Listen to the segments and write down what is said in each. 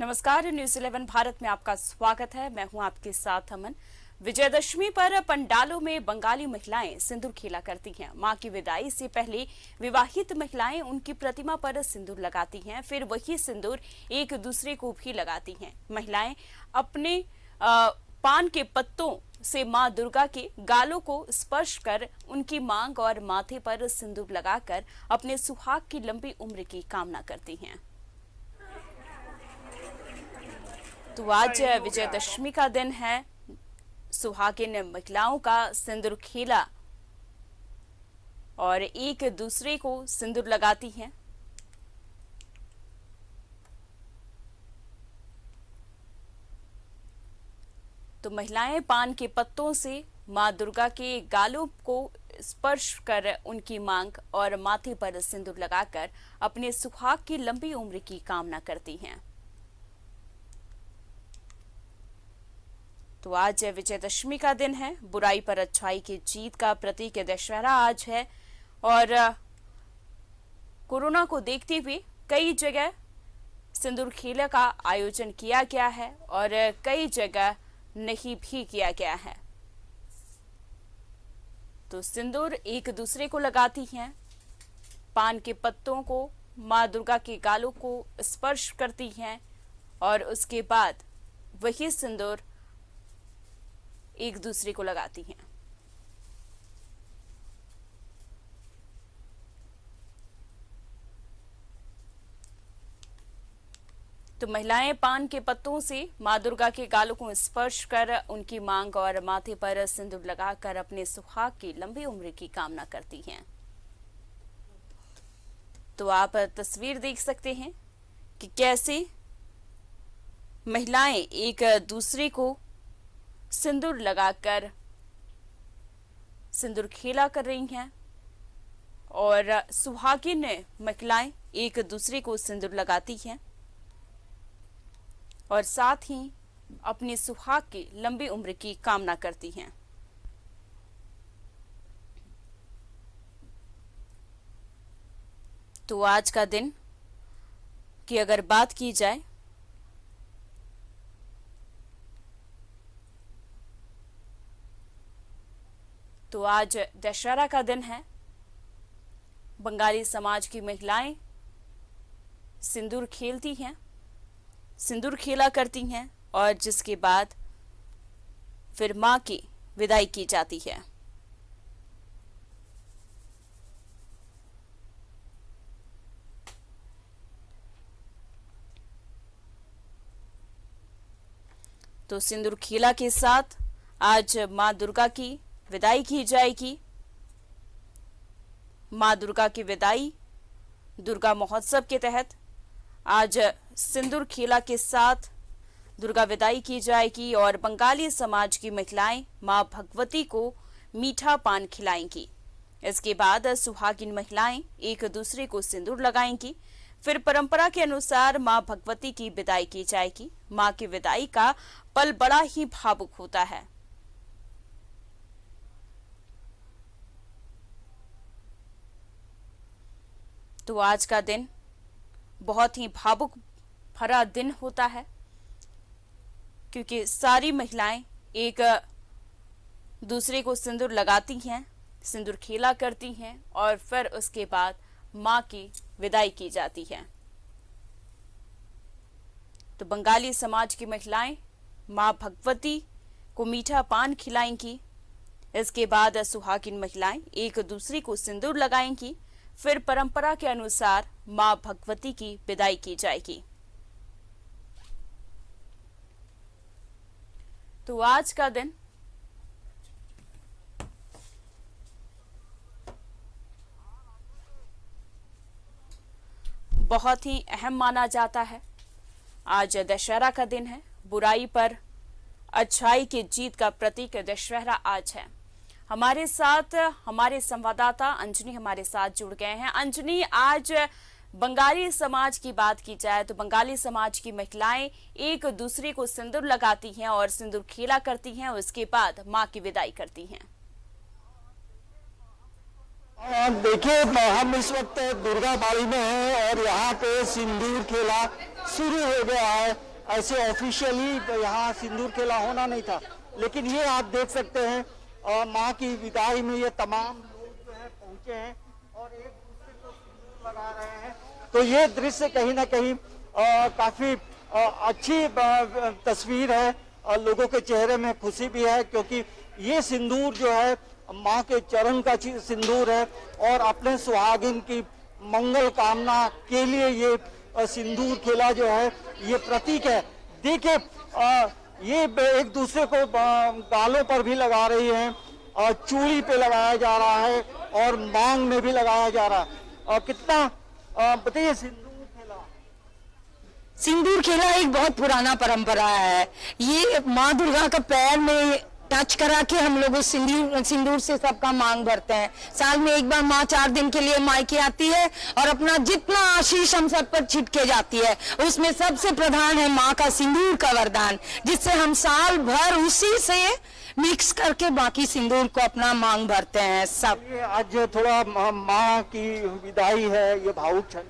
नमस्कार, न्यूज़ 11 भारत में आपका स्वागत है। मैं हूं आपके साथ अमन। विजयदशमी पर पंडालों में बंगाली महिलाएं सिंदूर खेला करती हैं। मां की विदाई से पहले विवाहित महिलाएं उनकी प्रतिमा पर सिंदूर लगाती हैं, फिर वही सिंदूर एक दूसरे को भी लगाती हैं। महिलाएं अपने पान के पत्तों से मां दुर्गा के गालों को स्पर्श कर उनकी मांग और माथे पर सिंदूर लगाकर अपने सुहाग की लंबी उम्र की कामना करती हैं। तो आज विजयदशमी का दिन है। सुहागिन महिलाओं का सिंदूर खेला और एक दूसरे को सिंदूर लगाती हैं। तो महिलाएं पान के पत्तों से मां दुर्गा के गालों को स्पर्श कर उनकी मांग और माथे पर सिंदूर लगाकर अपने सुहाग की लंबी उम्र की कामना करती हैं। तो आज विजयदशमी का दिन है। बुराई पर अच्छाई की जीत का प्रतीक दशहरा आज है और कोरोना को देखते हुए कई जगह सिंदूर खेल का आयोजन किया गया है और कई जगह नहीं भी किया गया है। तो सिंदूर एक दूसरे को लगाती हैं, पान के पत्तों को मां दुर्गा के गालों को स्पर्श करती हैं और उसके बाद वही सिंदूर एक दूसरे को लगाती हैं। तो महिलाएं पान के पत्तों से मां दुर्गा के गालों को स्पर्श कर उनकी मांग और माथे पर सिंदूर लगाकर अपने सुहाग की लंबी उम्र की कामना करती हैं। तो आप तस्वीर देख सकते हैं कि कैसे महिलाएं एक दूसरे को सिंदूर लगाकर सिंदूर खेला कर रही हैं और सुहागिन महिलाएं एक दूसरे को सिंदूर लगाती हैं और साथ ही अपनी सुहाग की लंबी उम्र की कामना करती हैं। तो आज का दिन की अगर बात की जाए तो आज दशहरा का दिन है। बंगाली समाज की महिलाएं सिंदूर खेलती हैं, सिंदूर खेला करती हैं और जिसके बाद फिर मां की विदाई की जाती है। तो सिंदूर खेला के साथ आज मां दुर्गा की विदाई की जाएगी। मां दुर्गा की विदाई दुर्गा महोत्सव के तहत आज सिंदूर खेला के साथ दुर्गा विदाई की जाएगी और बंगाली समाज की महिलाएं मां भगवती को मीठा पान खिलाएंगी। इसके बाद सुहागिन महिलाएं एक दूसरे को सिंदूर लगाएंगी। फिर परंपरा के अनुसार मां भगवती की विदाई की जाएगी। मां की विदाई का पल बड़ा ही भावुक होता है। तो आज का दिन बहुत ही भावुक भरा दिन होता है क्योंकि सारी महिलाएं एक दूसरे को सिंदूर लगाती हैं, सिंदूर खेला करती हैं और फिर उसके बाद मां की विदाई की जाती है। तो बंगाली समाज की महिलाएं मां भगवती को मीठा पान खिलाएंगी। इसके बाद सुहागिन महिलाएं एक दूसरे को सिंदूर लगाएंगी। फिर परंपरा के अनुसार मां भगवती की विदाई की जाएगी। तो आज का दिन बहुत ही अहम माना जाता है। आज दशहरा का दिन है। बुराई पर अच्छाई की जीत का प्रतीक दशहरा आज है। हमारे साथ हमारे संवाददाता अंजनी हमारे साथ जुड़ गए हैं। अंजनी, आज बंगाली समाज की बात की जाए तो बंगाली समाज की महिलाएं एक दूसरे को सिंदूर लगाती हैं और सिंदूर खेला करती हैं, उसके बाद मां की विदाई करती हैं। देखिए, हम इस वक्त दुर्गा बाड़ी में हैं और यहाँ पे सिंदूर खेला शुरू हो गया है। ऐसे ऑफिशियली यहाँ सिंदूर खेला होना नहीं था, लेकिन ये आप देख सकते हैं माँ की विदाई में ये तमाम लोग जो है पहुंचे हैं और एक दूसरे को सिंदूर लगा रहे हैं। तो ये दृश्य कहीं ना कहीं काफी अच्छी तस्वीर है। लोगों के चेहरे में खुशी भी है, क्योंकि ये सिंदूर जो है माँ के चरण का सिंदूर है और अपने सुहागिन की मंगल कामना के लिए ये सिंदूर खेला जो है ये प्रतीक है। देखिए ये एक दूसरे को गालों पर भी लगा रही है, चूड़ी पे लगाया जा रहा है और मांग में भी लगाया जा रहा है। कितना बताइए सिंदूर खेला एक बहुत पुराना परंपरा है। ये माँ दुर्गा का पैर में टच करा के हम लोग उस सिंदूर से सबका मांग भरते हैं। साल में एक बार माँ 4 दिन के लिए मायके आती है और अपना जितना आशीष हम सब पर छिटके जाती है, उसमें सबसे प्रधान है माँ का सिंदूर का वरदान, जिससे हम साल भर उसी से मिक्स करके बाकी सिंदूर को अपना मांग भरते हैं सब। आज थोड़ा माँ की विदाई है, ये भावुक क्षण।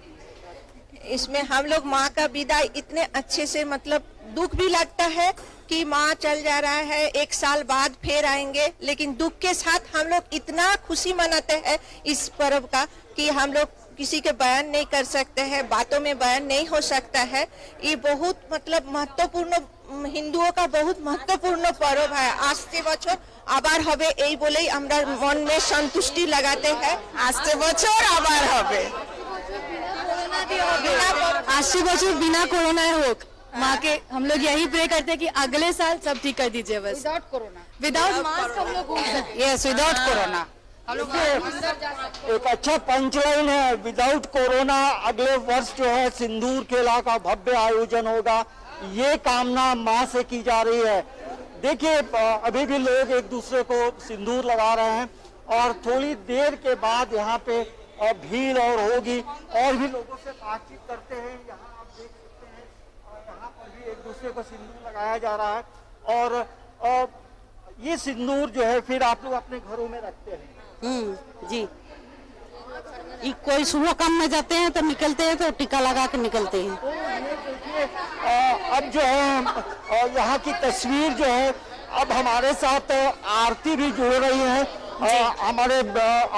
इसमें हम लोग माँ का विदाई इतने अच्छे से, मतलब दुख भी लगता है कि माँ चल जा रहा है, 1 साल बाद फिर आएंगे, लेकिन दुख के साथ हम लोग इतना खुशी मनाते हैं इस पर्व का कि हम लोग किसी के बयान नहीं कर सकते हैं, बातों में बयान नहीं हो सकता है। ये बहुत मतलब महत्वपूर्ण, हिंदुओं का बहुत महत्वपूर्ण पर्व है। आस्ते बछर आबार हबे এই বলেই আমরা मन में संतुष्टि लगाते हैं। आस्ते बछर आबार हबे, 80 बच्चों बिना कोरोना होक माँ के हम लोग यही प्रे करते हैं कि अगले साल सब ठीक कर दीजिए, बस विदाउट कोरोना, विदाउट मास्क हम लोग घूम सकते हैं। Yes, without corona. एक अच्छा पंचलाइन है, विदाउट कोरोना अगले वर्ष जो है सिंदूर खेला का भव्य आयोजन होगा, ये कामना माँ से की जा रही है। देखिए अभी भी लोग एक दूसरे को सिंदूर लगा रहे हैं और थोड़ी देर के बाद यहाँ पे भीड़ और होगी और भी लोगों से बातचीत करते हैं। यहाँ आप देख सकते हैं यहाँ पर भी एक दूसरे को सिंदूर लगाया जा रहा है और ये सिंदूर जो है फिर आप लोग अपने घरों में रखते हैं। जी, कोई सुबह काम में जाते हैं तो निकलते हैं तो टीका लगा के निकलते हैं। अब जो है यहाँ की तस्वीर जो है, अब हमारे साथ आरती भी जुड़ रही है। हमारे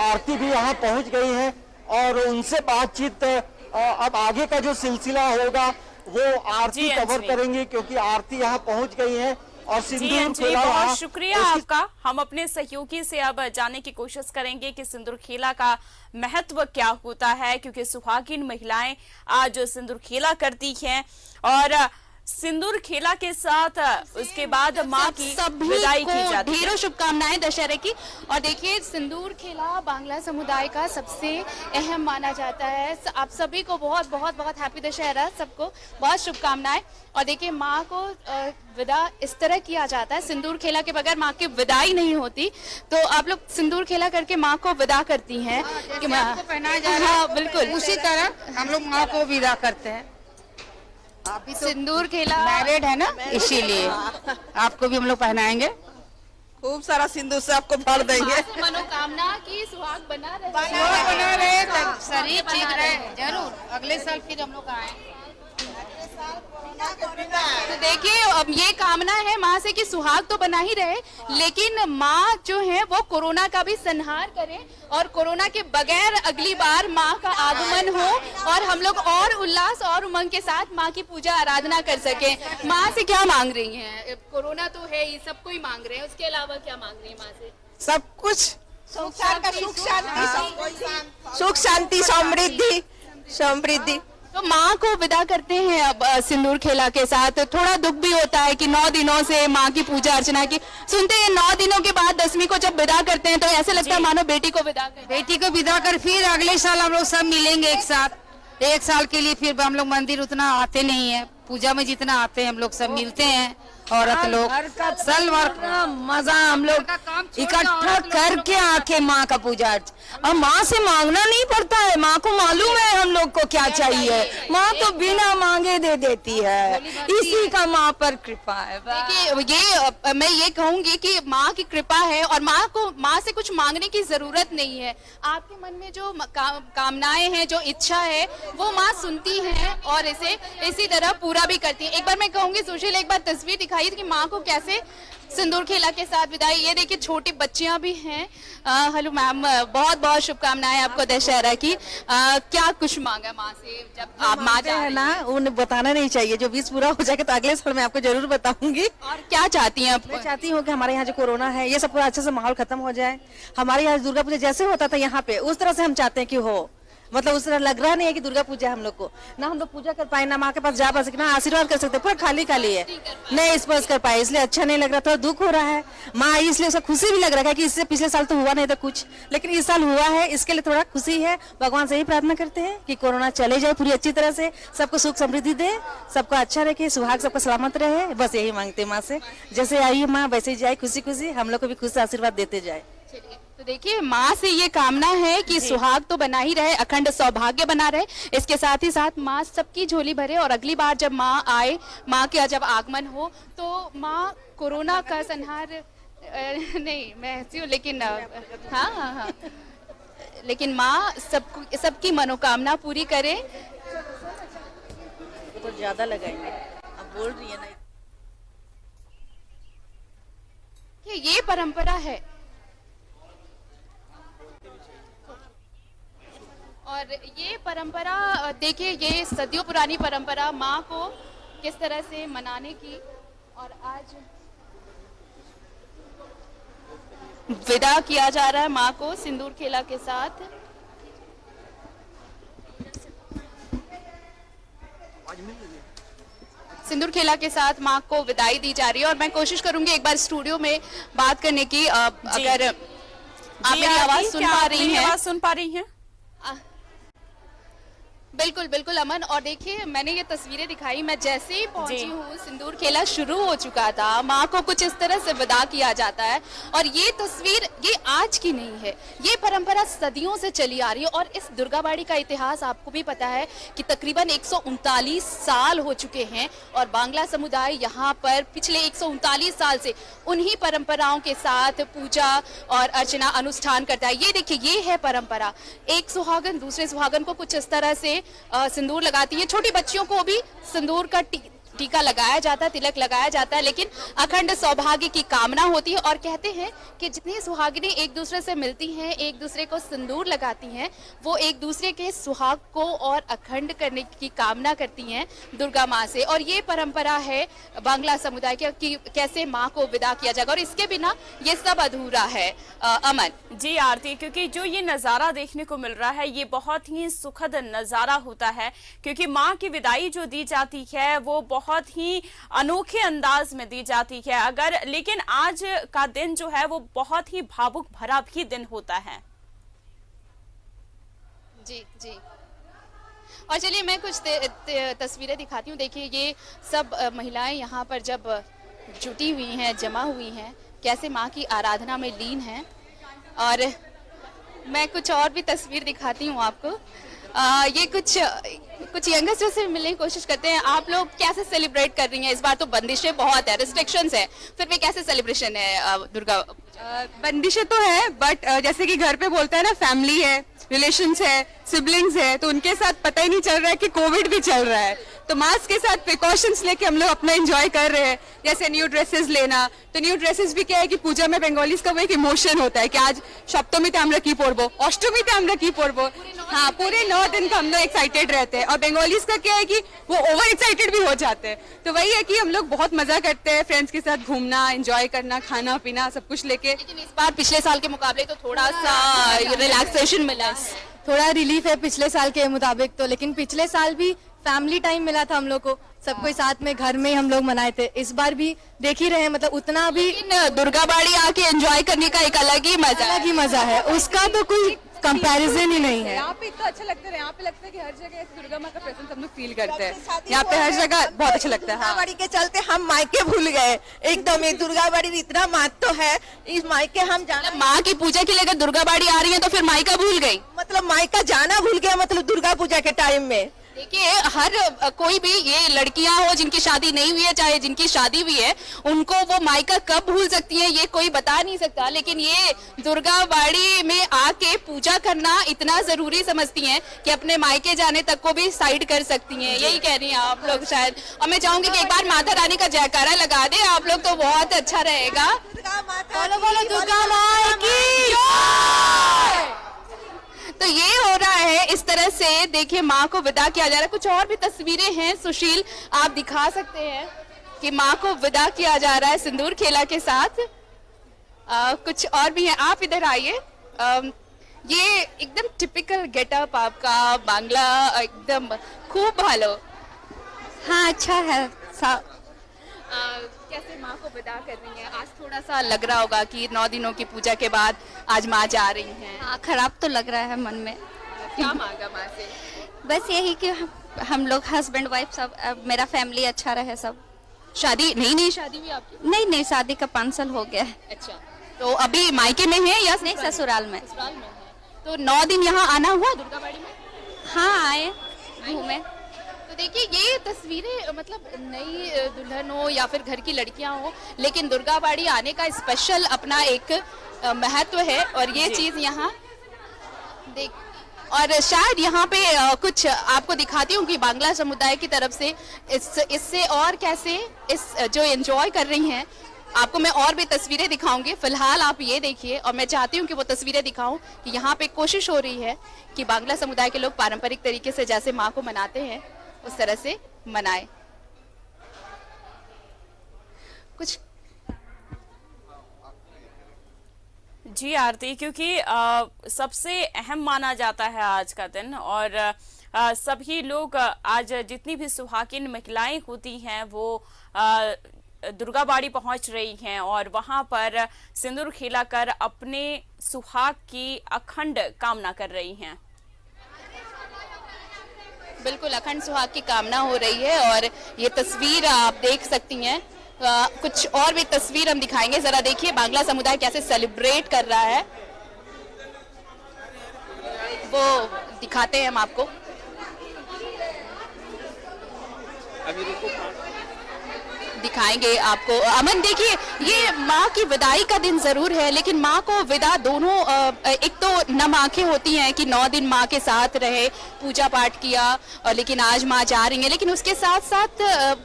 आरती भी यहाँ पहुँच गई है और उनसे बातचीत अब आगे का जो सिलसिला होगा वो आरती कवर करेंगे, क्योंकि आरती यहाँ पहुँच गई है। और सिंदूर खेला, बहुत शुक्रिया आपका। हम अपने सहयोगी से अब जानने की कोशिश करेंगे कि सिंदूर खेला का महत्व क्या होता है, क्योंकि सुहागिन महिलाएं आज सिंदूर खेला करती हैं और सिंदूर खेला के साथ उसके बाद माँ की विदाई की जाती है। ढेरों शुभकामनाएं दशहरे की। और देखिए सिंदूर खेला बांग्ला समुदाय का सबसे अहम माना जाता है। आप सभी को बहुत बहुत बहुत हैप्पी दशहरा, सबको बहुत शुभकामनाएं। और देखिए माँ को विदा इस तरह किया जाता है, सिंदूर खेला के बगैर माँ की विदाई नहीं होती। तो आप लोग सिंदूर खेला करके माँ को विदा करती हैं कि माँ को पहनाया जा रहा है। हाँ बिल्कुल, उसी तरह हम लोग माँ को विदा करते हैं। अभी तो सिंदूर खेला मैरिड है ना, इसीलिए आपको भी हम लोग पहनाएंगे। खूब सारा सिंदूर से आपको भर देंगे। मनोकामना की सुहाग बना रहे, शरीर ठीक रहे। जरूर अगले साल फिर हम लोग आए। तो देखिए अब ये कामना है माँ से कि सुहाग तो बना ही रहे, लेकिन माँ जो है वो कोरोना का भी संहार करे और कोरोना के बगैर अगली बार माँ का आगमन हो और हम लोग और उल्लास और उमंग के साथ माँ की पूजा आराधना कर सके। माँ से क्या मांग रही हैं? कोरोना तो है ही, सबको ही मांग रहे हैं, उसके अलावा क्या मांग रही है माँ से? सब कुछ, सुख शांति समृद्धि समृद्धि। तो माँ को विदा करते हैं अब सिंदूर खेला के साथ। थोड़ा दुख भी होता है कि 9 दिनों से माँ की पूजा अर्चना की, सुनते हैं 9 दिनों के बाद 10वीं को जब विदा करते हैं तो ऐसे लगता है मानो बेटी को विदा कर, बेटी को विदा कर फिर अगले साल हम लोग सब मिलेंगे एक साथ। 1 साल के लिए फिर हम लोग मंदिर उतना आते नहीं है, पूजा में जितना आते हैं हम लोग सब मिलते हैं औरत लोग साल भर का मजा हम लोग इकट्ठा करके आके माँ का पूजा और माँ से मांगना नहीं पड़ता है। माँ को मालूम है हम लोग को क्या चाहिए। माँ तो बिना मांगे दे देती है, इसी का माँ पर कृपा है। देखिए ये मैं ये कहूंगी कि माँ की कृपा है और माँ से कुछ मांगने की जरूरत नहीं है। आपके मन में जो कामनाएं हैं, जो इच्छा है, वो माँ सुनती है और इसे इसी तरह पूरा भी करती है। एक बार मैं कहूंगी सुशील, एक बार तस्वीर दिखाइए कि माँ को कैसे सिंदूर खेला के साथ विदाई। ये देखिए छोटी बच्चियां भी हैं। हेलो मैम, बहुत बहुत शुभकामनाएं आपको दशहरा की। क्या कुछ मांगा माँ से जब आप माँ है ना, उन्हें बताना नहीं चाहिए। जो 20 पूरा हो जाएगा तो अगले साल मैं आपको जरूर बताऊंगी। और क्या चाहती हैं आप? मैं चाहती हूँ कि हमारे यहाँ जो कोरोना है ये सब पूरा अच्छे से माहौल खत्म हो जाए। हमारे यहाँ दुर्गा पूजा जैसे होता था यहाँ पे, उस तरह से हम चाहते हैं कि हो। मतलब उस तरह लग रहा नहीं है कि दुर्गा पूजा हम लोग को, ना हम लोग पूजा कर पाए, ना माँ के पास जा पा सके, ना आशीर्वाद कर सकते, पूरा खाली खाली है, नहीं स्पर्श कर पाए, इसलिए अच्छा नहीं लग रहा। थोड़ा दुख हो रहा है। माँ आई इसलिए उसका खुशी भी लग रहा है कि इससे पिछले साल तो हुआ नहीं था कुछ, लेकिन इस साल हुआ है, इसके लिए थोड़ा खुशी है। भगवान से ही प्रार्थना करते हैं कि कोरोना चले जाए पूरी अच्छी तरह से, सबको सुख समृद्धि दे, सबको अच्छा रखे, सुहाग सबको सलामत रहे, बस यही मांगते माँ से। जैसे आई है माँ वैसे ही जाए खुशी खुशी, हम लोग को भी खुश आशीर्वाद देते जाए। तो देखिए माँ से ये कामना है कि सुहाग तो बना ही रहे, अखंड सौभाग्य बना रहे, इसके साथ ही साथ माँ सबकी झोली भरे और अगली बार जब माँ आए, माँ का जब आगमन हो तो माँ कोरोना का संहार नहीं मैं ऐसी हूँ लेकिन हाँ लेकिन माँ सबकी मनोकामना पूरी करे। तो ज्यादा लगाएंगे, अब बोल रही है ना। ये परंपरा है और ये परंपरा देखिए, ये सदियों पुरानी परंपरा माँ को किस तरह से मनाने की, और आज विदा किया जा रहा है माँ को सिंदूर खेला के साथ। सिंदूर खेला के साथ माँ को विदाई दी जा रही है और मैं कोशिश करूंगी एक बार स्टूडियो में बात करने की। अगर आप मेरी आवाज सुन पा रही हैं? बिल्कुल बिल्कुल अमन। और देखिए मैंने ये तस्वीरें दिखाई, मैं जैसे ही पहुंची हूँ सिंदूर खेला शुरू हो चुका था, माँ को कुछ इस तरह से विदा किया जाता है। और ये तस्वीर ये आज की नहीं है, ये परंपरा सदियों से चली आ रही है। और इस दुर्गाबाड़ी का इतिहास आपको भी पता है कि तकरीबन 139 साल हो चुके हैं और बांग्ला समुदाय यहाँ पर पिछले 139 साल से उन्हीं परंपराओं के साथ पूजा और अर्चना अनुष्ठान करता है। ये देखिए ये है परंपरा, एक सुहागन दूसरे सुहागन को कुछ इस तरह से सिंदूर लगाती है। छोटी बच्चियों को भी सिंदूर का टीका लगाया जाता है, तिलक लगाया जाता है, लेकिन अखंड सौभाग्य की कामना होती है। और कहते हैं कि जितनी सुहागिनी एक दूसरे से मिलती हैं, एक दूसरे को सिंदूर लगाती हैं, वो एक दूसरे के सुहाग को और अखंड करने की कामना करती हैं दुर्गा माँ से। और ये परंपरा है बांग्ला समुदाय के कि कैसे माँ को विदा किया जाएगा, और इसके बिना ये सब अधूरा है। अमन जी आरती, क्योंकि जो ये नजारा देखने को मिल रहा है ये बहुत ही सुखद नजारा होता है, क्योंकि माँ की विदाई जो दी जाती है वो बहुत ही अनोखे अंदाज में दी जाती है। लेकिन आज का दिन जो है वो बहुत ही भावुक भरा भी दिन होता है। जी जी। और चलिए मैं कुछ तस्वीरें दिखाती हूँ। देखिए ये सब महिलाएं यहाँ पर जब जुटी हुई हैं, जमा हुई हैं, कैसे माँ की आराधना में लीन हैं। और मैं कुछ और भी तस्वीर दिखाती हूँ आपको। ये कुछ यंगस्टर से मिलने की कोशिश करते हैं। आप लोग कैसे सेलिब्रेट कर रही हैं? इस बार तो बंदिशें बहुत है, रिस्ट्रिक्शंस है, फिर भी कैसे सेलिब्रेशन है दुर्गा? बंदिशें तो है, बट जैसे कि घर पे बोलते हैं ना, फैमिली है, रिलेशंस है, सिबलिंग्स है, तो उनके साथ पता ही नहीं चल रहा है कि कोविड भी चल रहा है, तो मास्क के साथ प्रिकॉशंस लेके हम लोग अपना एंजॉय कर रहे हैं। जैसे न्यू ड्रेसेस लेना, तो न्यू ड्रेसेस भी क्या है कि पूजा में बंगालीज का वो एक इमोशन होता है कि आज सप्तमी আমরা কি পরবো, অষ্টমীতে আমরা কি পরবো। हाँ, पूरे 9 दिन का हम लोग एक्साइटेड रहते हैं। और बंगालीज का क्या है कि वो ओवर एक्साइटेड भी हो जाते हैं। तो वही है कि हम लोग बहुत मजा करते हैं, फ्रेंड्स के साथ घूमना, एंजॉय करना, खाना पीना सब कुछ लेके। लेकिन इस बार पिछले साल के मुकाबले तो थोड़ा सा रिलैक्सेशन मिला, थोड़ा रिलीफ है पिछले साल के मुताबिक तो। लेकिन पिछले साल भी फैमिली टाइम मिला था हम लोग को, सबको साथ में घर में हम लोग मनाए थे। इस बार भी देख ही रहे, मतलब उतना भी दुर्गा बाड़ी आके एंजॉय करने का एक अलग ही मजा है, उसका तो कोई कंपैरिजन ही नहीं है। यहाँ पे इतना अच्छा लगता है, यहाँ पे लगता है कि हर जगह दुर्गा माँ का प्रेजेंस हम लोग फील करते हैं। यहाँ पे हर जगह बहुत अच्छा लगता है। दुर्गाबाड़ी के चलते हम मायके भूल गए एकदम। ये दुर्गाबाड़ी में इतना महत्व है, इस मायके हम जाना, माँ की पूजा के लिए अगर दुर्गाबाड़ी आ रही है तो फिर मायका भूल गई, मतलब मायका जाना भूल गया, मतलब दुर्गा पूजा के टाइम में। देखिए हर कोई भी, ये लड़कियां हो जिनकी शादी नहीं हुई है चाहे जिनकी शादी हुई है, उनको वो मायका कब भूल सकती है ये कोई बता नहीं सकता, लेकिन ये दुर्गाबाड़ी में आके पूजा करना इतना जरूरी समझती हैं कि अपने मायके जाने तक को भी साइड कर सकती हैं। यही कह रही हैं आप लोग शायद। और मैं चाहूंगी कि एक बार माता रानी का जयकारा लगा दे आप लोग तो बहुत अच्छा रहेगा। बोलो बोलो दुर्गा माँ की। तो ये हो रहा है इस तरह से, देखिए माँ को विदा किया जा रहा है। कुछ और भी तस्वीरें हैं सुशील, आप दिखा सकते हैं कि माँ को विदा किया जा रहा है सिंदूर खेला के साथ। कुछ और भी हैं, आप इधर आइए। ये एकदम टिपिकल गेटअप आपका बांग्ला, एकदम खूब भालो। हाँ अच्छा है। कैसे माँ को विदा कर रही हैं? आज थोड़ा सा लग रहा होगा कि 9 दिनों की पूजा के बाद आज माँ जा रही हैं। हाँ खराब तो लग रहा है मन में। क्या मांगा माँ से? बस यही कि हम लोग हस्बैंड वाइफ सब, मेरा फैमिली अच्छा रहे सब। शादी नई शादी हुई आपकी? नहीं शादी का 5 साल हो गया है। अच्छा, तो अभी मायके में है या नहीं ससुराल में। ससुराल में है। तो 9 दिन यहाँ आना हुआ दुर्गाबाड़ी में? हाँ आए घूमे। तो देखिए ये तस्वीरें, मतलब नई दुल्हन हो या फिर घर की लड़कियां हो, लेकिन दुर्गाबाड़ी आने का स्पेशल अपना एक महत्व है। और ये चीज यहाँ देख, और शायद यहाँ पे कुछ आपको दिखाती हूँ कि बांग्ला समुदाय की तरफ से इससे और कैसे इस जो एंजॉय कर रही हैं, आपको मैं और भी तस्वीरें दिखाऊंगी। फिलहाल आप ये देखिए, और मैं चाहती हूँ कि वो तस्वीरें दिखाऊं कि यहाँ पे कोशिश हो रही है कि बांग्ला समुदाय के लोग पारंपरिक तरीके से जैसे माँ को मनाते हैं उस तरह से मनाए। कुछ जी आरती, क्योंकि सबसे अहम माना जाता है आज का दिन, और सभी लोग आज जितनी भी सुहागिन महिलाएं होती हैं वो दुर्गाबाड़ी पहुंच रही हैं और वहां पर सिंदूर खिलाकर अपने सुहाग की अखंड कामना कर रही हैं। बिल्कुल अखंड सुहाग की कामना हो रही है और ये तस्वीर आप देख सकती हैं। कुछ और भी तस्वीर हम दिखाएंगे, जरा देखिए बांग्ला समुदाय कैसे सेलिब्रेट कर रहा है, वो दिखाते हैं हम आपको। दिखाएंगे आपको। अमन देखिए, ये माँ की विदाई का दिन जरूर है, लेकिन माँ को विदा दोनों, एक तो नम आंखें होती हैं कि 9 दिन माँ के साथ रहे, पूजा पाठ किया, और लेकिन आज माँ जा रही हैं, लेकिन उसके साथ साथ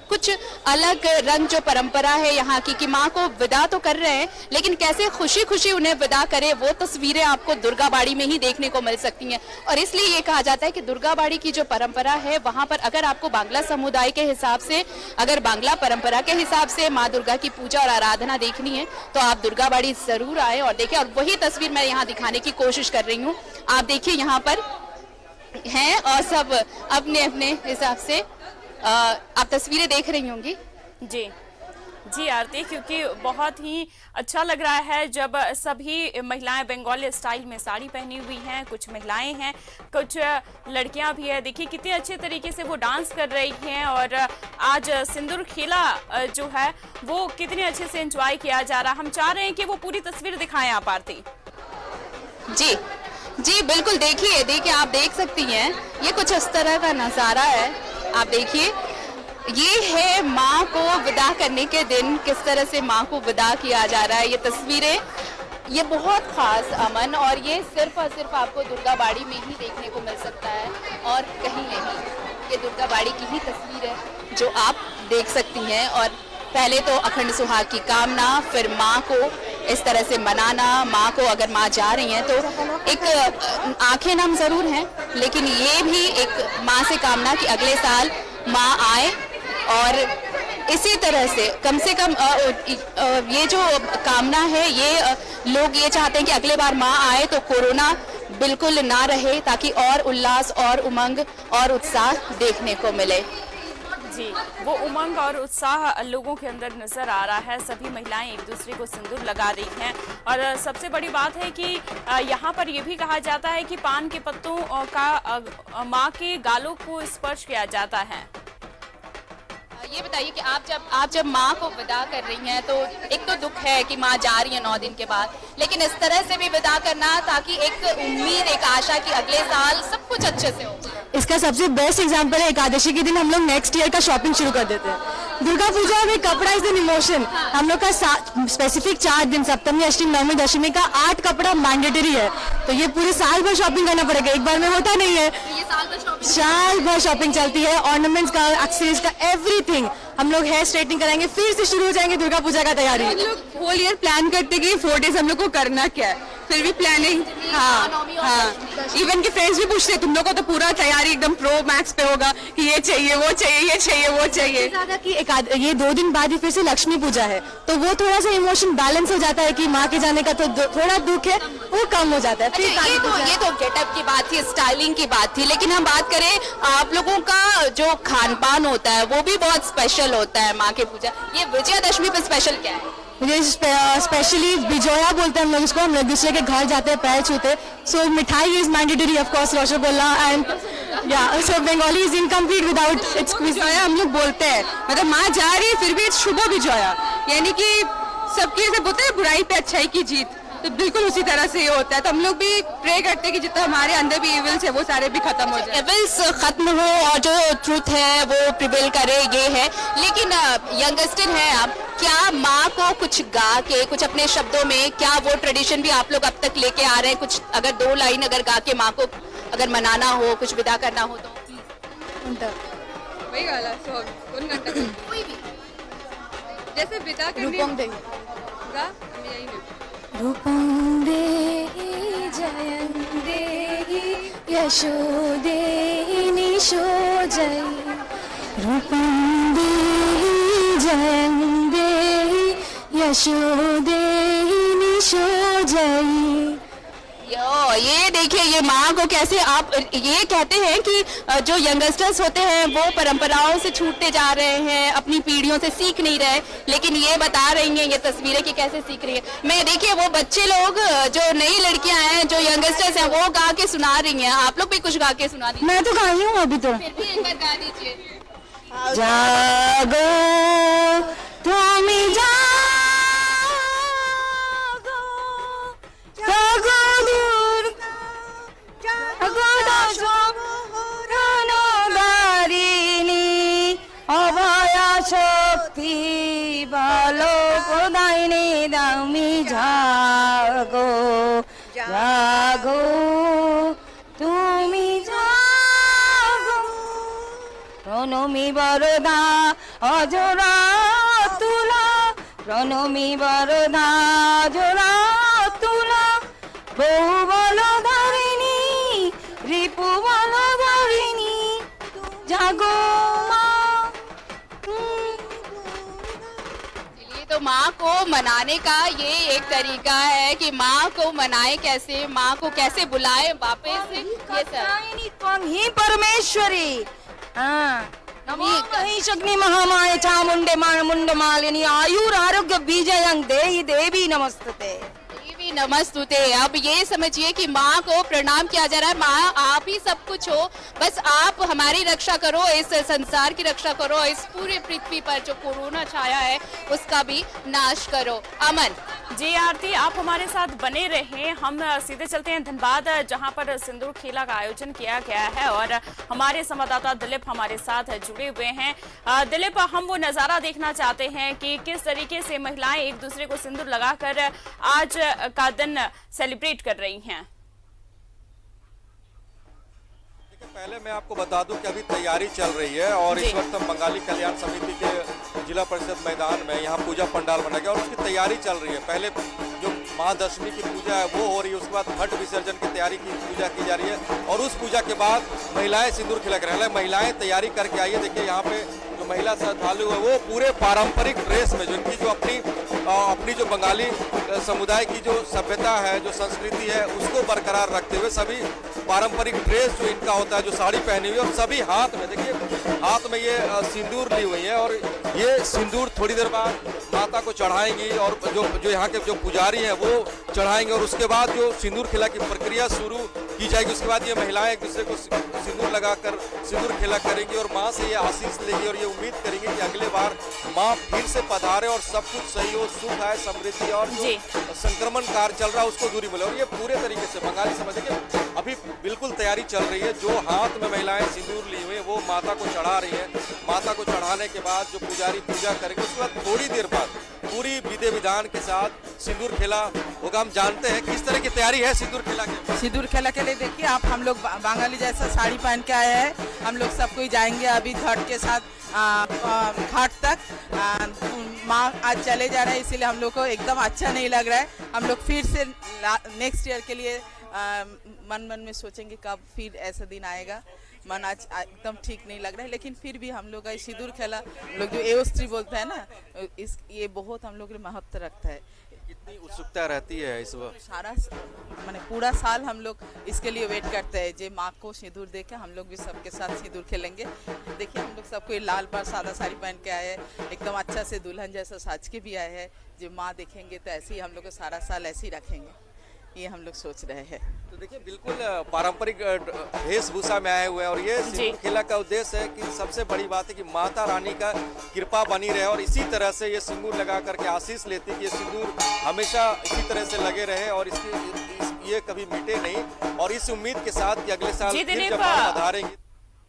कुछ अलग रंग जो परंपरा है यहाँ की कि माँ को विदा तो कर रहे हैं, लेकिन कैसे खुशी खुशी उन्हें विदा करे, वो तस्वीरें आपको दुर्गाबाड़ी में ही देखने को मिल सकती हैं। और इसलिए ये कहा जाता है कि दुर्गाबाड़ी की जो परंपरा है वहाँ पर अगर आपको बांग्ला समुदाय के हिसाब से, अगर बांग्ला परंपरा के हिसाब से माँ दुर्गा की पूजा और आराधना देखनी है तो आप दुर्गाबाड़ी जरूर आए और देखें। और वही तस्वीर मैं यहाँ दिखाने की कोशिश कर रही हूँ। आप देखिए यहाँ पर हैं और सब अपने अपने हिसाब से आप तस्वीरें देख रही होंगी। जी आरती, क्योंकि बहुत ही अच्छा लग रहा है जब सभी महिलाएं बंगाली स्टाइल में साड़ी पहनी हुई हैं, कुछ महिलाएं हैं, कुछ लड़कियां भी है। देखिए कितने अच्छे तरीके से वो डांस कर रही हैं और आज सिंदूर खेला जो है वो कितने अच्छे से एंजॉय किया जा रहा है। हम चाह रहे हैं कि वो पूरी तस्वीर दिखाएं आप आरती। जी बिल्कुल, देखिए आप देख सकती हैं, ये कुछ इस तरह का नजारा है। आप देखिए, ये है माँ को विदा करने के दिन, किस तरह से माँ को विदा किया जा रहा है। ये तस्वीरें, ये बहुत खास अमन, और ये सिर्फ और सिर्फ आपको दुर्गाबाड़ी में ही देखने को मिल सकता है और कहीं नहीं। ये दुर्गाबाड़ी की ही तस्वीर है जो आप देख सकती हैं। और पहले तो अखंड सुहाग की कामना, फिर माँ को इस तरह से मनाना। माँ को अगर माँ जा रही हैं तो एक आंखें नम जरूर हैं, लेकिन ये भी एक माँ से कामना कि अगले साल माँ आए, और इसी तरह से कम ये जो कामना है, ये लोग ये चाहते हैं कि अगले बार माँ आए तो कोरोना बिल्कुल ना रहे, ताकि और उल्लास और उमंग और उत्साह देखने को मिले। जी, वो उमंग और उत्साह लोगों के अंदर नजर आ रहा है। सभी महिलाएं एक दूसरे को सिंदूर लगा रही हैं और सबसे बड़ी बात है कि यहाँ पर यह भी कहा जाता है कि पान के पत्तों का माँ के गालों को स्पर्श किया जाता है। ये बताइए कि आप जब माँ को विदा कर रही हैं तो एक तो दुख है कि माँ जा रही है 9 दिन के बाद, लेकिन इस तरह से भी विदा करना ताकि एक उम्मीद, एक आशा कि अगले साल सब कुछ अच्छे से हो। इसका सबसे बेस्ट एग्जांपल है एकादशी के दिन हम लोग नेक्स्ट ईयर का शॉपिंग शुरू कर देते हैं। दुर्गा पूजा में कपड़ा इज एन इमोशन। हम लोग का स्पेसिफिक 4 दिन, सप्तमी, अष्टमी, नवमी, दशमी का 8 कपड़ा मैंडेटरी है, तो ये पूरे साल भर शॉपिंग करना पड़ेगा, एक बार में होता नहीं है। साल भर शॉपिंग चलती है, ऑर्नामेंट्स का, एक्सेसरीज का, एवरीथिंग। हम लोग हेयर स्ट्रेटनिंग कराएंगे, फिर से शुरू हो जाएंगे दुर्गा पूजा का तैयारी। हम लोग होल ईयर प्लान करते कि 4 डेज हम लोग को करना क्या है, फिर भी प्लानिंग। हाँ, इवन के फ्रेंड्स भी पूछते हैं तुम लोग को तो पूरा तैयारी एकदम प्रो मैक्स पे होगा कि ये चाहिए, वो चाहिए, ये चाहिए, वो चाहिए। ज्यादा कि ये 2 दिन बाद ही फिर से लक्ष्मी पूजा है, तो वो थोड़ा सा इमोशन बैलेंस हो जाता है कि माँ के जाने का तो थोड़ा दुख है, वो कम हो जाता है। अच्छा, ये तो गेटअप की बात थी, स्टाइलिंग की बात थी, लेकिन हम बात करें आप लोगों का जो खान पान होता है वो भी बहुत स्पेशल होता है माँ की पूजा। ये विजयादशमी पे स्पेशल क्या है? मुझे स्पेशली बिजोया बोलते हैं हम लोग इसको। हम लोग दूसरे के घर जाते हैं, पैर छूते, सो मिठाई is mandatory, of course rasgulla and so Bengali is incomplete without its. बिजोया हम लोग बोलते हैं, मतलब माँ जा रही है फिर भी शुभ बिजोया, यानी कि सबकी ऐसे बोलते हैं बुराई पे अच्छाई की जीत, तो बिल्कुल उसी तरह से ये होता है। तो हम लोग भी प्रे करते हैं कि जितना हमारे अंदर भी इविल्स है वो सारे भी खत्म हो जाए, इविल्स खत्म हो और जो ट्रूथ है वो प्रिवेल करे, ये है। लेकिन यंगस्टर है आप, क्या माँ को कुछ गा के, कुछ अपने शब्दों में, क्या वो ट्रेडिशन भी आप लोग अब तक लेके आ रहे हैं? कुछ अगर 2 लाइन अगर गा के माँ को अगर मनाना हो, कुछ विदा करना हो तो वही वाला कौन घंटा कोई भी जैसे विदा करने रूपं देहि जयं देहि यशो देहि निशो जय। रूपं देहि जयं देहि यशो देहि निशो जय। ये देखिए, ये माँ को कैसे आप ये कहते हैं कि जो यंगस्टर्स होते हैं वो परंपराओं से छूटते जा रहे हैं, अपनी पीढ़ियों से सीख नहीं रहे, लेकिन ये बता रही हैं ये तस्वीरें कि कैसे सीख रही है। मैं देखिए वो बच्चे लोग, जो नई लड़कियां हैं, जो यंगस्टर्स हैं, वो गा के सुना रही हैं। आप लोग भी कुछ गा के सुना दीजिए। मैं तो गाई हूँ अभी तो। फिर भी एक बार गा दीजिए। जागो तुम शक्ति बलो प्रदायिनी दामी जागो जागो तुमी जागो प्रणमी बरदा अजरा तुला प्रणमी बरदा अजरा तुला बहु बल धारिणी रिपु बल धारिणी जागो तो माँ को मनाने का ये एक तरीका है कि माँ को मनाए कैसे, माँ को कैसे बुलाए वापस। ये सब ही परमेश्वरी, नमो शक्ति महामाय चामुंडे मुंड मालिनी आयुर आरोग्य बीजयं देहि देवी नमस्तुते। देवी नमस्तुते। अब ये समझिए कि माँ को प्रणाम किया जा रहा है। माँ आप ही सब कुछ हो, बस आप हमारी रक्षा करो, इस संसार की रक्षा करो, इस पूरे पृथ्वी पर जो कोरोना छाया है उसका भी नाश करो। अमन जी आरती, आप हमारे साथ बने रहें। हम सीधे चलते हैं धनबाद, जहां पर सिंदूर खेला का आयोजन किया गया है और हमारे संवाददाता दिलीप हमारे साथ जुड़े हुए हैं। दिलीप, हम वो नजारा देखना चाहते हैं कि किस तरीके से महिलाएं एक दूसरे को सिंदूर लगाकर आज का दिन सेलिब्रेट कर रही हैं। पहले मैं आपको बता दूं कि अभी तैयारी चल रही है और इस वक्त हम बंगाली कल्याण समिति के जिला परिषद मैदान में यहाँ पूजा पंडाल बना गया और उसकी तैयारी चल रही है। पहले जो महादशमी की पूजा है वो हो रही है, उसके बाद घट विसर्जन की तैयारी की पूजा की जा रही है और उस पूजा के बाद महिलाएं सिंदूर खिला कर रही है। महिलाएं तैयारी करके आई है। देखिए यहाँ पे जो महिला श्रद्धालु है वो पूरे पारंपरिक ड्रेस में, जो इनकी जो अपनी जो बंगाली समुदाय की जो सभ्यता है, जो संस्कृति है, उसको बरकरार रखते हुए सभी पारंपरिक ड्रेस जो इनका होता है, जो साड़ी पहनी हुई और सभी हाथ में देखिए हाथ में ये सिंदूर ली हुई है और ये सिंदूर थोड़ी देर बाद माता को चढ़ाएंगी और जो यहाँ के जो पुजारी हैं वो चढ़ाएंगे और उसके बाद जो सिंदूर खेला की प्रक्रिया शुरू की जाएगी। उसके बाद ये महिलाएं एक दूसरे को सिंदूर लगाकर सिंदूर खेला करेंगी और माँ से ये आशीष लेंगी और ये उम्मीद करेंगे कि अगले बार माँ फिर से पधारे और सब कुछ सही हो, सुख आए, समृद्धि और जो संक्रमण कार्य चल रहा है उसको दूरी मिले। और ये पूरे तरीके से बंगाली समझ के अभी बिल्कुल तैयारी चल रही है। जो हाथ में महिलाएं सिंदूर ली हुई है वो माता को चढ़ा रही है। माता को चढ़ाने के बाद जो पुजारी पूजा करेंगे उसके बाद थोड़ी देर बाद पूरी विधि विधान के साथ सिंदूर खेला होगा। हम जानते हैं किस तरह की तैयारी है सिंदूर खेला के। सिंदूर खेला के लिए देखिए आप, हम लोग बंगाली जैसा साड़ी पहन के आए हैं। हम लोग सब कोई जाएंगे अभी घाट के साथ घाट तक। माँ आज चले जा रहे हैं इसीलिए हम लोग को एकदम अच्छा नहीं लग रहा है। हम लोग फिर से नेक्स्ट ईयर के लिए मन में सोचेंगे कब फिर ऐसा दिन आएगा। मन आज एकदम ठीक नहीं लग रहा है, लेकिन फिर भी हम लोग का सिंदूर खेला लोग जो एओस्ट्री बोलते हैं ना, ये बहुत हम लोग महत्व रखता है। कितनी उत्सुकता रहती है इस वक्त? सारा माने पूरा साल हम लोग इसके लिए वेट करते हैं जे माँ को सिंदूर देके हम लोग भी सबके साथ सिंदूर खेलेंगे। देखिए हम लोग सबको लाल पर सादा साड़ी पहन के आए हैं, एकदम अच्छा से दुल्हन जैसा साज के भी आए हैं। जो माँ देखेंगे तो ऐसे ही हम लोग को सारा साल ऐसे ही रखेंगे, ये हम लोग सोच रहे हैं। तो देखिए बिल्कुल पारंपरिक वेशभूषा में आए हुए हैं और ये सिंदूर खेला का उद्देश्य है कि सबसे बड़ी बात है कि माता रानी का कृपा बनी रहे और इसी तरह से ये सिंदूर लगा करके आशीष लेती कि ये सिंदूर हमेशा इसी तरह से लगे रहे और ये कभी मिटे नहीं। और इस उम्मीद के साथ कि अगले साल फिर जब पधारेंगे।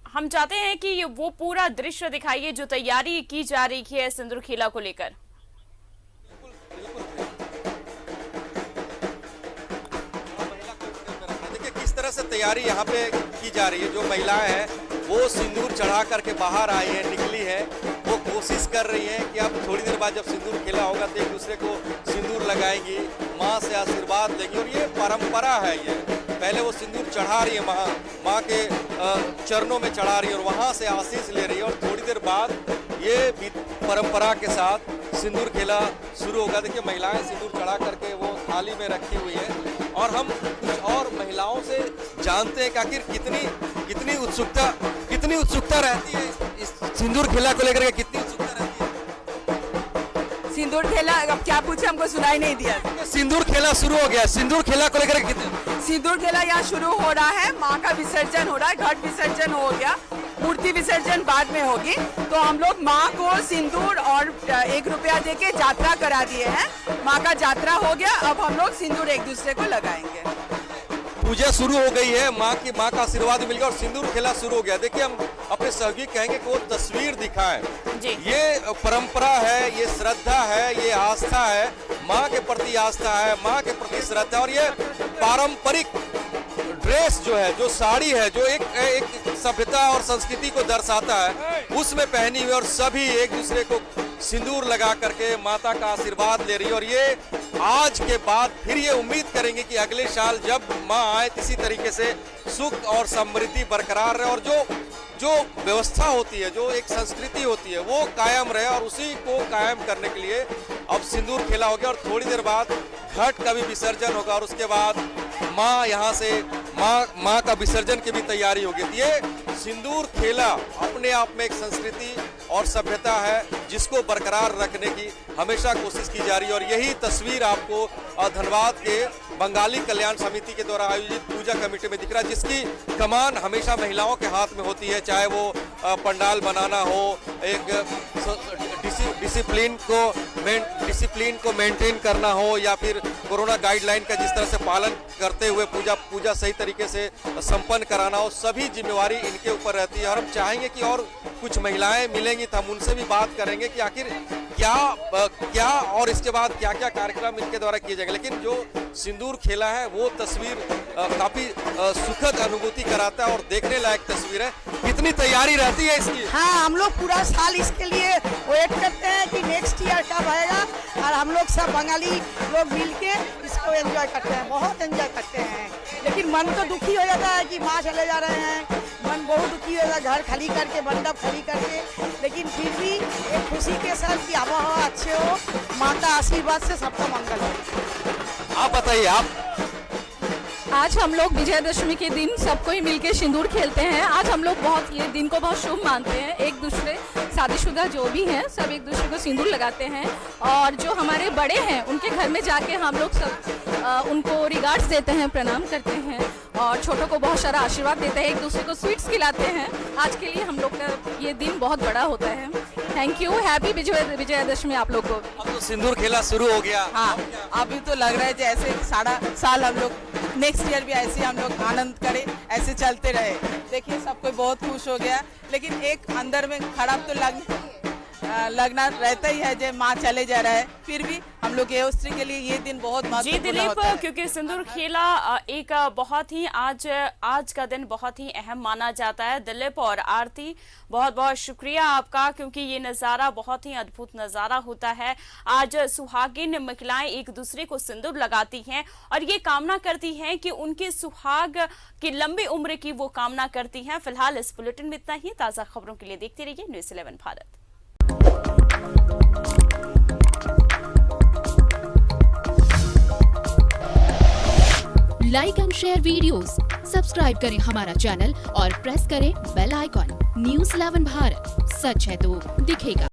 हम चाहते हैं कि वो पूरा दृश्य दिखाइए जो तैयारी की जा रही है सिंदूर खेला को लेकर। तरह से तैयारी यहाँ पे की जा रही है। जो महिलाएं हैं वो सिंदूर चढ़ा करके बाहर आई है, निकली है। वो कोशिश कर रही हैं कि अब थोड़ी देर बाद जब सिंदूर खेला होगा तो एक दूसरे को सिंदूर लगाएंगी, माँ से आशीर्वाद लेंगी। और ये परंपरा है। ये पहले वो सिंदूर चढ़ा रही है, माँ के चरणों में चढ़ा रही है और वहाँ से आशीष ले रही है। और थोड़ी देर बाद ये परंपरा के साथ सिंदूर खेला शुरू होगा। देखिए महिलाएं सिंदूर चढ़ा करके वो थाली में रखी हुई है और हम कुछ और महिलाओं से जानते हैं कि आखिर कितनी उत्सुकता रहती है इस सिंदूर खेला को लेकर के। कितनी उत्सुकता रहती है सिंदूर खेला? अब क्या पूछे, हमको सुनाई नहीं दिया। सिंदूर खेला शुरू हो गया। सिंदूर खेला को लेकर कितने? सिंदूर खेला यहाँ शुरू हो रहा है। माँ का विसर्जन हो रहा है, घट विसर्जन हो गया, मूर्ति विसर्जन बाद में होगी। तो हम लोग माँ को सिंदूर और 1 रुपया देके यात्रा करा दिए हैं। माँ का यात्रा हो गया, अब हम लोग सिंदूर एक दूसरे को लगाएंगे। पूजा शुरू हो गई है, माँ का आशीर्वाद मिल गया और सिंदूर खेला शुरू हो गया। देखिए हम अपने सहयोगी कहेंगे कि वो तस्वीर दिखाएं। ये परंपरा है, ये श्रद्धा है, ये आस्था है, माँ के प्रति आस्था है, माँ के प्रति श्रद्धा। और ये पारंपरिक ड्रेस जो है, जो साड़ी है, जो एक सभ्यता और संस्कृति को दर्शाता है, उसमें पहनी हुई और सभी एक दूसरे को सिंदूर लगा करके माता का आशीर्वाद ले रही है। और ये आज के बाद फिर ये उम्मीद करेंगे कि अगले साल जब माँ आए इसी तरीके से सुख और समृद्धि बरकरार रहे और जो व्यवस्था होती है, जो एक संस्कृति होती है, वो कायम रहे। और उसी को कायम करने के लिए अब सिंदूर खेला हो गया और थोड़ी देर बाद घट का भी विसर्जन होगा और उसके बाद माँ यहाँ से माँ का विसर्जन की भी तैयारी होगी। ये सिंदूर खेला अपने आप में एक संस्कृति और सभ्यता है जिसको बरकरार रखने की हमेशा कोशिश की जा रही है। और यही तस्वीर आपको धनबाद के बंगाली कल्याण समिति के द्वारा आयोजित पूजा कमेटी में दिख रहा है, जिसकी कमान हमेशा महिलाओं के हाथ में होती है। चाहे वो पंडाल बनाना हो, एक डिसिप्लिन को मेंटेन करना हो, या फिर कोरोना गाइडलाइन का जिस तरह से पालन करते हुए पूजा सही तरीके से संपन्न कराना हो, सभी जिम्मेवारी इनके ऊपर रहती है। और हम चाहेंगे कि और कुछ महिलाएं मिलेंगी तो हम उनसे भी बात करेंगे कि आखिर क्या और इसके बाद क्या क्या कार्यक्रम इनके द्वारा किए जाएंगे। लेकिन जो सिंदूर खेला है वो तस्वीर काफी सुखद अनुभूति कराता है और देखने लायक तस्वीर है। कितनी तैयारी रहती है इसकी? हाँ, हम लोग पूरा साल इसके लिए वेट करते हैं कि नेक्स्ट ईयर कब आएगा और हम लोग सब बंगाली लोग मिलके इसको एंजॉय करते हैं, बहुत एंजॉय करते हैं। लेकिन मन तो दुखी हो जाता है कि माँ चले जा रहे हैं, मन बहुत दुखी हो जाता है, घर खाली करके, मंडप खाली करके। लेकिन फिर भी एक खुशी के साथ कि आबोहवा अच्छे हो, माँ का आशीर्वाद से सबका मंगल हो। आप बताइए, आप आज हम लोग विजयदशमी के दिन सबको ही मिलकर सिंदूर खेलते हैं। आज हम लोग बहुत ये दिन को बहुत शुभ मानते हैं। एक दूसरे शादीशुदा जो भी हैं सब एक दूसरे को सिंदूर लगाते हैं और जो हमारे बड़े हैं उनके घर में जाके हम लोग सब उनको रिगार्ड्स देते हैं, प्रणाम करते हैं और छोटों को बहुत सारा आशीर्वाद देते हैं, एक दूसरे को स्वीट्स खिलाते हैं। आज के लिए हम लोग का ये दिन बहुत बड़ा होता है। थैंक यू, हैप्पी विजयदशमी आप लोग को। अब तो सिंदूर खेला शुरू हो गया। हाँ, अभी तो लग रहा है जैसे सारा साल हम लोग नेक्स्ट ईयर भी ऐसे हम लोग आनंद करें, ऐसे चलते रहे। देखिए सब कोई बहुत खुश हो गया, लेकिन एक अंदर में खराब तो लगना रहता ही है जब माँ चले जा रहा है। फिर भी हम लोग स्त्री के लिए ये दिन बहुत महत्वपूर्ण जी दिलीप, होता है। क्योंकि सिंदूर खेला एक बहुत ही आज का दिन बहुत ही अहम माना जाता है। दिलीप और आरती, बहुत बहुत शुक्रिया आपका, क्योंकि ये नज़ारा बहुत ही अद्भुत नज़ारा होता है। आज सुहागिन महिलाएं एक दूसरे को सिंदूर लगाती हैं और ये कामना करती हैं कि उनके सुहाग की लंबी उम्र की वो कामना करती हैं। फिलहाल इस बुलेटिन में इतना ही। ताज़ा खबरों के लिए देखते रहिए news 11 Bharat. Like and share videos, subscribe करें हमारा चैनल और प्रेस करें बेल आइकॉन। न्यूज़ 11 भारत, सच है तो दिखेगा।